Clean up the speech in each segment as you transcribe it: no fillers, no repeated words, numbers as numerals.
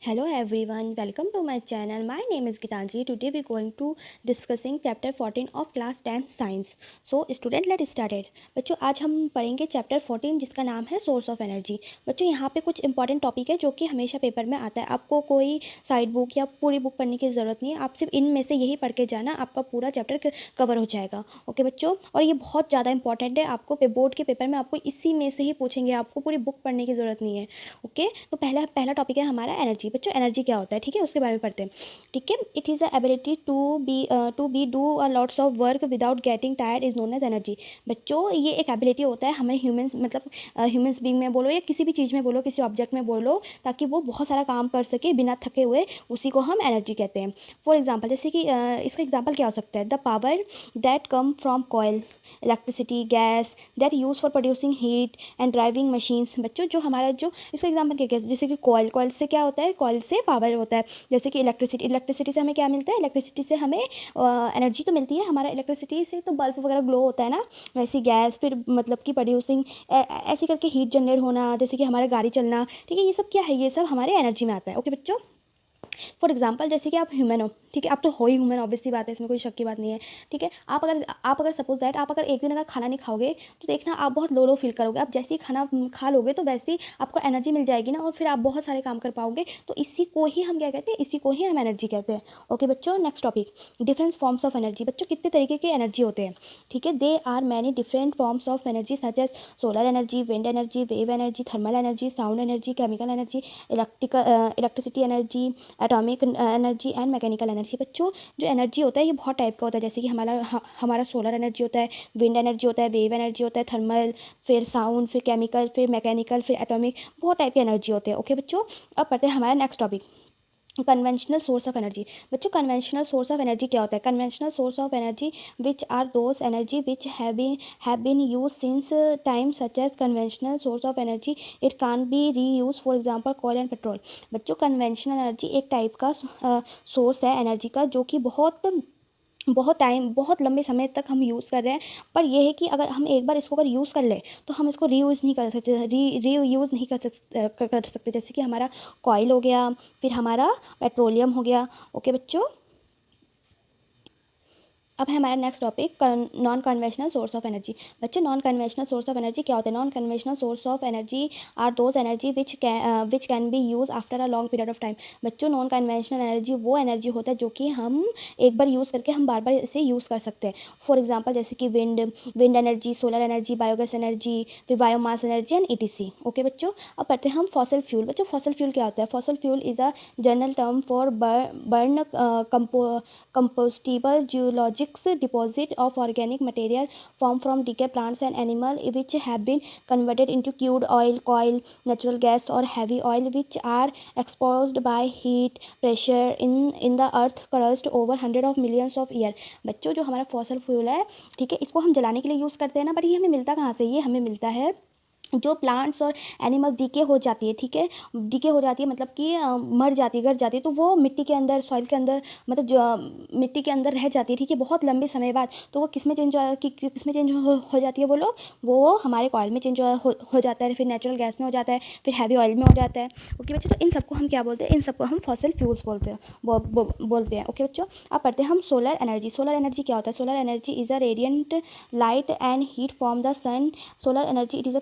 Hello everyone, welcome to my channel. My name is Gitanjali. Today we are going to discussing chapter 14 of class 10 science. So student let's started. बच्चों आज हम पढ़ेंगे chapter 14 जिसका नाम है source of energy. बच्चों यहाँ पे कुछ इंपॉर्टेंट टॉपिक है जो कि हमेशा पेपर में आता है। आपको कोई साइड बुक या पूरी बुक पढ़ने की ज़रूरत नहीं है, आप सिर्फ इनमें से यही पढ़ के जाना, आपका पूरा चैप्टर कवर हो जाएगा। ओके बच्चों, और ये बहुत ज़्यादा इंपॉर्टेंट है, आपको बोर्ड के पेपर में आपको इसी में से ही पूछेंगे, आपको पूरी बुक पढ़ने की ज़रूरत नहीं है। ओके, तो पहला पहला टॉपिक है हमारा एनर्जी। बच्चों एनर्जी क्या होता है, ठीक है, उसके बारे में पढ़ते हैं। ठीक है, it is a ability to be do a lots of work without getting tired is known as energy. बच्चों ये एक एबिलिटी होता है हमें ह्यूमंस, मतलब ह्यूमंस बीइंग में बोलो या किसी भी चीज़ में बोलो, किसी ऑब्जेक्ट में बोलो, ताकि वो बहुत सारा काम कर सके बिना थके हुए, उसी को हम एनर्जी कहते हैं। फॉर एग्जाम्पल, जैसे कि इसका एग्जाम्पल क्या हो सकता है, the power that come from coil, electricity, gas that use for producing heat and driving machines. बच्चों जो हमारा जो इसका एग्जाम्पल क्या है, जैसे कि कॉयल से क्या होता है, कॉयल से पावर होता है। जैसे कि इलेक्ट्रिसिटी से हमें क्या मिलता है, इलेक्ट्रिसिटी से हमें एनर्जी तो मिलती है, हमारा इलेक्ट्रिसिटी से तो बल्ब वगैरह ग्लो होता है ना, वैसी गैस फिर मतलब कि प्रोड्यूसिंग ऐसे करके हीट जनरेट होना, जैसे कि हमारा गाड़ी चलना, ठीक है, ये सब क्या है, ये सब हमारे एनर्जी में आता है। ओके बच्चों, फॉर एग्जाम्पल जैसे कि आप ह्यूमन हो, ठीक है, आप तो हो ही ह्यूमन, ऑब्वियसली बात है, इसमें कोई शक की बात नहीं है। ठीक है, आप अगर सपोज दैट आप अगर एक दिन अगर खाना नहीं खाओगे तो देखना आप बहुत लो लो फील करोगे। आप जैसे ही खाना खा लोगे तो वैसे ही आपको एनर्जी मिल जाएगी ना, और फिर आप बहुत सारे काम कर पाओगे। तो इसी को ही हम क्या कहते हैं, इसी को ही हम एनर्जी कहते हैं। ओके बच्चों, next topic, different forms of energy. बच्चों कितने तरीके की एनर्जी होते हैं, ठीक है, they are many different forms of energy such as solar energy, wind energy, wave energy, thermal energy, sound energy, chemical energy, electricity energy, atomic energy and mechanical energy. बच्चों जो एनर्जी होता है ये बहुत टाइप का होता है, जैसे कि हमारा सोलर एनर्जी होता है, विंड एनर्जी होता है, वेव एनर्जी होता है, थर्मल, फिर साउंड, फिर केमिकल, फिर मैकेनिकल, फिर एटॉमिक, बहुत टाइप की एनर्जी होते हैं। ओके बच्चों, अब पढ़ते हैं हमारा next topic, conventional source of energy. बच्चों कन्वेंशनल सोर्स ऑफ एनर्जी क्या होता है, conventional source of energy which are those energy which have been use since time such as conventional source of energy it can be reuse, for example कोयल and petrol. बच्चों conventional energy एक type का सोर्स है energy का, जो कि बहुत लंबे समय तक हम यूज़ कर रहे हैं। पर यह है कि अगर हम एक बार इसको अगर यूज़ कर लें तो हम इसको रीयूज़ नहीं कर सकते, रीयूज़ नहीं कर सकते। जैसे कि हमारा कॉयल हो गया, फिर हमारा पेट्रोलियम हो गया। ओके बच्चों, अब है हमारा next topic, non conventional source of energy. बच्चों non conventional source of energy क्या होता है, non conventional source of energy are those energy which can be use after a long period of time. बच्चों non conventional energy वो energy होता है जो कि हम एक बार यूज़ करके हम बार बार इसे यूज़ कर सकते हैं। फॉर एग्जाम्पल जैसे कि wind energy, solar energy, biogas energy, फिर biomass energy and etc. Okay बच्चों, अब पढ़ते हैं हम फॉसल फ्यूल। बच्चों फॉसल फ्यूल क्या होता है, fossil fuel is a general term for burn compostable geologics deposit of organic material formed from decayed plants and animal which have been converted into crude oil, coal, natural gas or heavy oil which are exposed by heat pressure in the earth crust over hundred of millions of year। बच्चों जो हमारा fossil fuel है, ठीक है, इसको हम जलाने के लिए यूज़ करते हैं ना, बट ये हमें मिलता कहाँ से, ये हमें मिलता है जो प्लांट्स और एनिमल डीके हो जाती है, ठीक है, डीके हो जाती है मतलब कि मर जाती है, गल जाती है, तो वो मिट्टी के अंदर, सॉइल के अंदर, मतलब जो मिट्टी के अंदर रह जाती है, ठीक है, बहुत लंबे समय बाद, तो वो किस में चेंज किस में चेंज हो जाती है, वो लोग वो हमारे ऑयल में चेंज हो जाता है, फिर नेचुरल गैस में हो जाता है, फिर हैवी ऑयल में हो जाता है। ओके बच्चों, तो इन सबको हम क्या बोलते हैं, इन सबको हम फॉसल फ्यूल्स बोलते हैं। ओके बच्चों, अब पढ़ते हैं हम सोलर एनर्जी। सोलर एनर्जी क्या होता है, solar energy is a radiant light and heat from the sun. Solar energy, it is a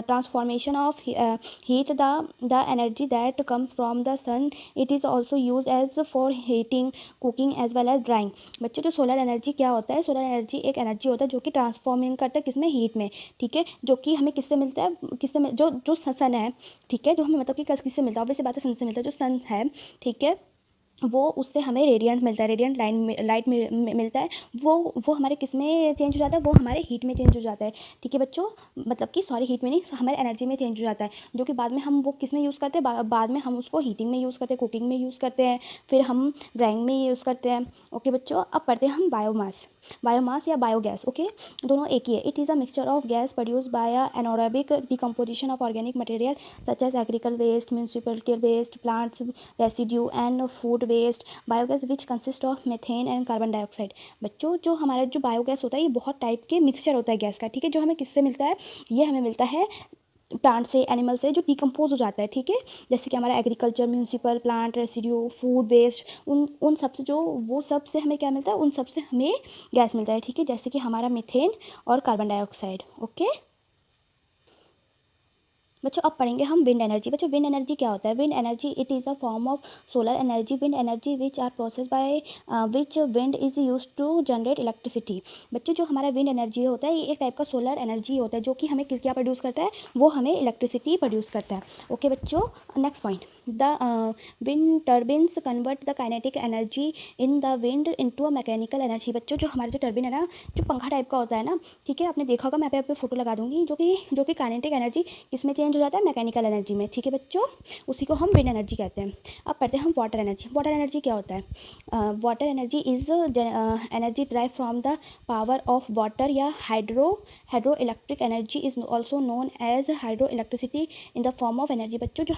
transformation of heat, the energy that comes from the sun. It is also used as for heating, cooking as well as drying। बच्चों जो solar energy क्या होता है, solar energy एक energy होता है जो कि ट्रांसफॉर्मिंग करता है किसमें, हीट में, ठीक है, जो कि हमें किससे मिलता है, जो जो सन है, ठीक है, जो हमें मतलब कि किससे मिलता है, ऑब्वियसली बात है सन से मिलता है, जो सन है, ठीक है, वो उससे हमें रेडियंट मिलता है, रेडियंट लाइट मिलता है, वो हमारे किस में चेंज हो जाता है, वो हमारे हीट में चेंज हो जाता है, ठीक है बच्चों, मतलब कि सॉरी हीट में नहीं, हमारे एनर्जी में चेंज हो जाता है, जो कि बाद में हम वो किस में यूज़ करते हैं, बाद में हम उसको हीटिंग में यूज़ करते हैं, कुकिंग में यूज़ करते हैं, फिर हम ड्राइंग में यूज़ करते हैं। ओके बच्चों, अब पढ़ते हैं हम बायोमास। बायोमास या बायोगैस, ओके, दोनों एक ही है। It is a mixture of gas produce by anaerobic decomposition of organic material such as agricultural waste, municipality waste, plants residue and food waste. Biogas which consist of methane and carbon dioxide. बच्चों जो हमारा जो biogas होता है ये बहुत type के mixture होता है गैस का, ठीक है, जो हमें किससे मिलता है, ये हमें मिलता है प्लांट से, एनिमल से जो डिकम्पोज हो जाता है, ठीक है, जैसे कि हमारा agriculture, municipal, plant residue, food waste, उन सब से जो वो सब से हमें क्या मिलता है, उन सब से हमें गैस मिलता है, ठीक है, जैसे कि हमारा मीथेन और कार्बन डाइऑक्साइड। ओके बच्चों, अब पढ़ेंगे हम विंड एनर्जी। बच्चों, विंड एनर्जी क्या होता है? Wind energy it is a form of solar energy. Wind energy which are process by which wind is use to generate electricity. बच्चों, जो हमारा विंड एनर्जी होता है ये एक टाइप का सोलर एनर्जी होता है जो कि हमें क्या प्रोड्यूस करता है, वो हमें इलेक्ट्रिसिटी प्रोड्यूस करता है। ओके बच्चों, next point, the wind turbines convert the kinetic energy in the wind into a mechanical energy. बच्चों, जो हमारा जो टर्बिन है ना, जो पंखा टाइप का होता है ना, ठीक है, आपने देखा होगा, मैं पे फोटो लगा दूंगी, जो कि काइनेटिक एनर्जी किसमें चेंज हो जाता है, मैकेनिकल एनर्जी में, ठीक है बच्चों, उसी को हम विंड एनर्जी कहते हैं। अब पढ़ते हैं हम वाटर एनर्जी। वाटर एनर्जी क्या होता है? Water energy is energy drive from the power of water या hydroelectric energy is also known as hydroelectricity in the form of energy. बच्चों, जो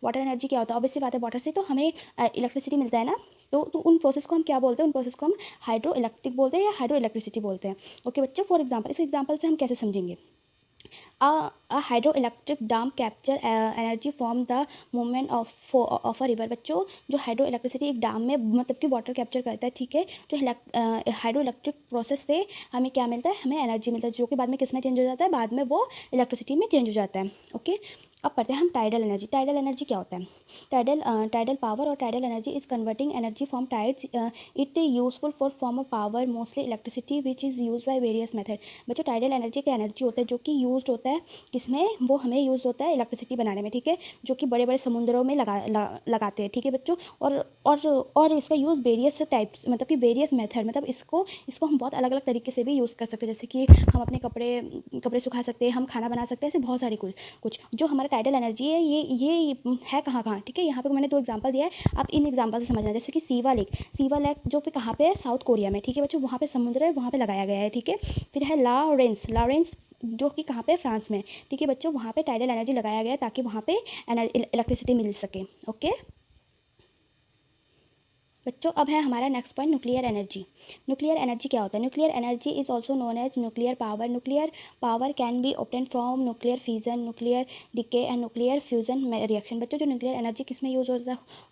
वाटर एनर्जी क्या होता है, ऑब्वियसली बात है, वाटर से तो हमें इलेक्ट्रिसिटी मिलता है ना, तो उन प्रोसेस को हम क्या बोलते हैं, उन प्रोसेस को हम हाइड्रो इलेक्ट्रिक बोलते हैं या हाइड्रो इलेक्ट्रिसिटी बोलते हैं। ओके बच्चों, फॉर एग्जाम्पल, इस एग्जाम्पल से हम कैसे समझेंगे? A hydroelectric dam capture energy from the movement of a river। बच्चों, जो हाइड्रो इलेक्ट्रिसिटी एक डैम में मतलब कि वाटर कैप्चर करता है, ठीक है, जो हाइड्रो इलेक्ट्रिक प्रोसेस से हमें क्या मिलता है, हमें एनर्जी मिलता है, जो कि बाद में किस में चेंज हो जाता है, बाद में वो इलेक्ट्रिसिटी में चेंज हो जाता है। ओके, अब पढ़ते हैं हम टाइडल एनर्जी। टाइडल एनर्जी क्या होता है? टाइडल पावर और tidal energy is converting energy from tides. It useful for form of power mostly electricity which is use by various method. बच्चों, टाइडल एनर्जी का एनर्जी होता है जो कि यूज होता है किसमें, वो हमें यूज होता है इलेक्ट्रिसिटी बनाने में, ठीक है, जो कि बड़े बड़े समुद्रों में लगाते हैं, ठीक है बच्चों, और इसका यूज़ वेरियस टाइप्स, मतलब कि वेरियस मेथड, मतलब इसको हम बहुत अलग अलग तरीके से भी यूज़ कर सकते हैं, जैसे कि हम अपने कपड़े सुखा सकते हैं, हम खाना बना सकते हैं, ऐसे बहुत सारी कुछ जो हमारा टाइडल एनर्जी है ये है कहाँ कहाँ, ठीक है, यहाँ पे मैंने 2 एग्जांपल दिया है, आप इन एग्जांपल से समझना, जैसे कि सीवा लेक जो कि कहाँ पे है, साउथ कोरिया में, ठीक है बच्चों, वहाँ पे समुद्र है, वहाँ पे लगाया गया है, ठीक है। फिर है लॉरेंस जो कि कहाँ पे, फ्रांस में, ठीक है बच्चों, वहाँ पे टाइडल एनर्जी लगाया गया है ताकि वहाँ पे इलेक्ट्रिसिटी मिल सके। ओके बच्चों, अब है हमारा next point, nuclear energy. Nuclear energy क्या होता है? Nuclear energy is also known as nuclear power. Nuclear power can be obtain from nuclear fission, nuclear decay and nuclear fusion reaction. बच्चों, जो न्यूक्लियर एनर्जी किस में यूज़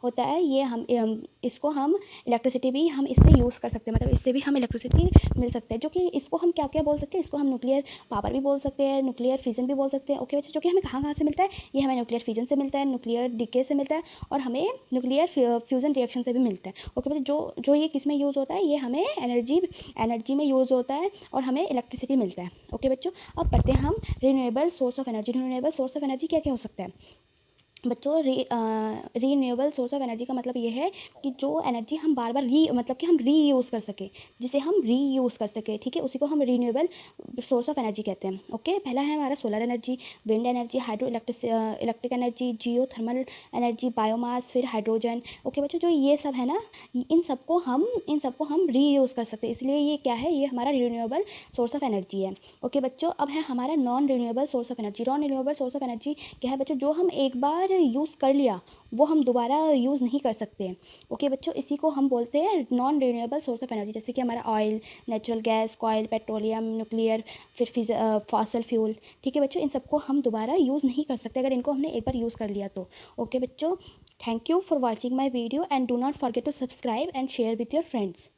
होता है, ये इसको हम इलेक्ट्रिसिटी भी हम इससे यूज़ कर सकते हैं, मतलब इससे भी हम इलेक्ट्रिसिटी मिल सकते हैं, जो कि इसको हम क्या क्या बोल सकते हैं, इसको हम न्यूक्लियर पावर भी बोल सकते हैं, न्यूक्लियर फिजन भी बोल सकते हैं। ओके बच्चों, जो कि हमें कहाँ कहाँ से मिलता है, ये हमें न्यूक्लियर फिजन से मिलता है, न्यूक्लियर डिके से मिलता है, और हमें न्यूक्लियर फ्यूजन रिएक्शन से भी मिलता है। ओके बच्चों, जो ये किस में यूज़ होता है, ये हमें एनर्जी में यूज़ होता है और हमें इलेक्ट्रिसिटी मिलता है। ओके बच्चों, अब पढ़ते हैं हम renewable source of energy. Renewable source of energy क्या क्या हो सकता है? बच्चों, रीन्यूएबल सोर्स ऑफ एनर्जी का मतलब ये है कि जो एनर्जी हम बार बार मतलब कि हम रीयूज़ कर सकें, जिसे हम रीयूज़ कर सकें, ठीक है, उसी को हम रीन्यूएबल सोर्स ऑफ एनर्जी कहते हैं। ओके, पहला है हमारा solar energy, wind energy, hydroelectric energy, geothermal energy, biomass, फिर हाइड्रोजन। ओके बच्चों, जो ये सब है ना, इन सबको हम रीयूज़ कर सकते हैं, इसलिए ये क्या है, ये हमारा रिन्यूएबल सोर्स ऑफ एनर्जी है। ओके बच्चों, अब है हमारा non renewable source of energy. Non renewable source of energy क्या है बच्चों? जो हम एक बार यूज़ कर लिया वो हम दोबारा यूज़ नहीं कर सकते। ओके बच्चों, इसी को हम बोलते हैं non renewable source of energy, जैसे कि हमारा oil, natural gas, coil, petroleum, nuclear, फिर फॉसल फ्यूल, ठीक है बच्चों, इन सबको हम दोबारा यूज़ नहीं कर सकते अगर इनको हमने एक बार यूज़ कर लिया तो। ओके बच्चों, thank you for watching my video and do not forget to subscribe and share with your friends.